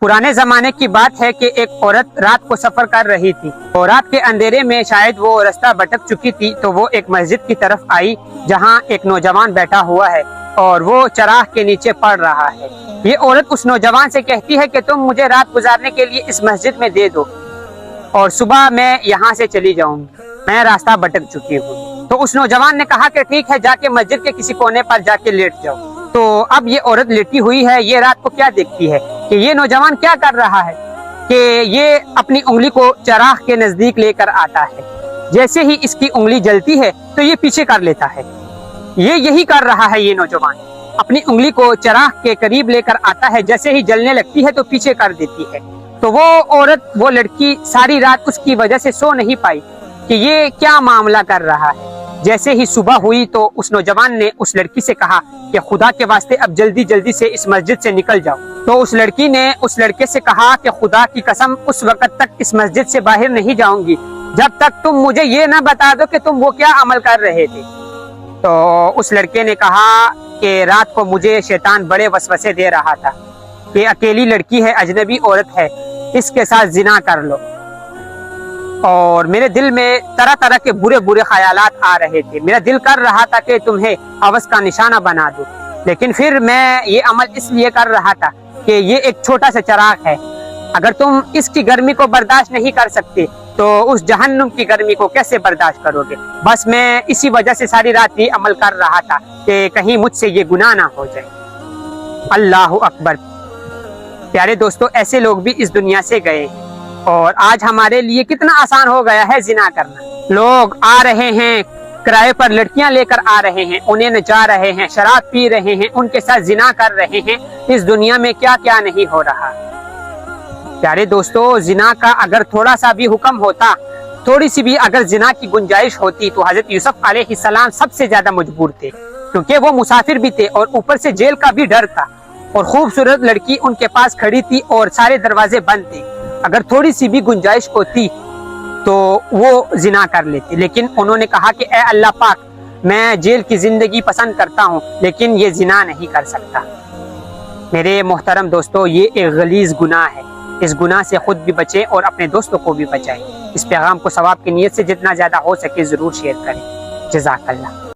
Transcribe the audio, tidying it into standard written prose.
पुराने जमाने की बात है कि एक औरत रात को सफर कर रही थी और रात के अंधेरे में शायद वो रास्ता भटक चुकी थी, तो वो एक मस्जिद की तरफ आई जहाँ एक नौजवान बैठा हुआ है और वो चराग के नीचे पढ़ रहा है। ये औरत उस नौजवान से कहती है कि तुम मुझे रात गुजारने के लिए इस मस्जिद में दे दो और सुबह मैं यहाँ से चली जाऊंगी, मैं रास्ता भटक चुकी हूँ। तो उस नौजवान ने कहा कि ठीक है, जाके मस्जिद के किसी कोने पर जाके लेट जाओ। तो अब ये औरत लेटी हुई है, ये रात को क्या देखती है कि ये नौजवान क्या कर रहा है कि ये अपनी उंगली को चराग के नजदीक लेकर आता है। जैसे ही इसकी उंगली जलती है तो ये पीछे कर लेता है। ये यही कर रहा है, ये नौजवान अपनी उंगली को चराग के करीब लेकर आता है, जैसे ही जलने लगती है तो पीछे कर देती है। तो वो औरत, वो लड़की सारी रात उसकी वजह से सो नहीं पाई कि ये क्या मामला कर रहा है। जैसे ही सुबह हुई तो उस नौजवान ने उस लड़की से कहा कि खुदा के वास्ते अब जल्दी जल्दी से इस मस्जिद से निकल जाओ। तो उस लड़की ने उस लड़के से कहा कि खुदा की कसम उस वक्त तक इस मस्जिद से बाहर नहीं जाऊंगी जब तक तुम मुझे ये ना बता दो कि तुम वो क्या अमल कर रहे थे। तो उस लड़के ने कहा कि रात को मुझे शैतान बड़े वसवसे दे रहा था कि अकेली लड़की है, अजनबी औरत है, इसके साथ जिना कर लो। और मेरे दिल में तरह तरह के बुरे बुरे ख्यालात आ रहे थे। मेरा दिल कर रहा था कि तुम्हें हवस का निशाना बना दूं, लेकिन फिर मैं ये अमल इसलिए कर रहा था कि ये एक छोटा सा चराग है। अगर तुम इसकी गर्मी को बर्दाश्त नहीं कर सकते तो उस जहन्नुम की गर्मी को कैसे बर्दाश्त करोगे। बस मैं इसी वजह से सारी रात ये अमल कर रहा था कि कहीं मुझसे ये गुनाह ना हो जाए। अल्लाह अकबर। प्यारे दोस्तों, ऐसे लोग भी इस दुनिया से गए और आज हमारे लिए कितना आसान हो गया है जिना करना। लोग आ रहे हैं, किराए पर लड़कियां लेकर आ रहे हैं, उन्हें नचा रहे हैं, शराब पी रहे हैं, उनके साथ जिना कर रहे हैं। इस दुनिया में क्या क्या नहीं हो रहा। प्यारे दोस्तों, जिना का अगर थोड़ा सा भी हुक्म होता, थोड़ी सी भी अगर जिना की गुंजाइश होती तो हजरत यूसुफ अलैहिस्सलाम सबसे ज्यादा मजबूर थे, क्योंकि वो मुसाफिर भी थे और ऊपर से जेल का भी डर था और खूबसूरत लड़की उनके पास खड़ी थी और सारे दरवाजे बंद थे। अगर थोड़ी सी भी गुंजाइश होती तो वो जिना कर लेते, लेकिन उन्होंने कहा कि ए अल्लाह पाक, मैं जेल की जिंदगी पसंद करता हूँ लेकिन ये जिना नहीं कर सकता। मेरे मोहतरम दोस्तों, ये एक गलीज गुनाह है। इस गुनाह से खुद भी बचें और अपने दोस्तों को भी बचाएं। इस पैगाम को सवाब की नीयत से जितना ज्यादा हो सके जरूर शेयर करें। जज़ाकल्लाह।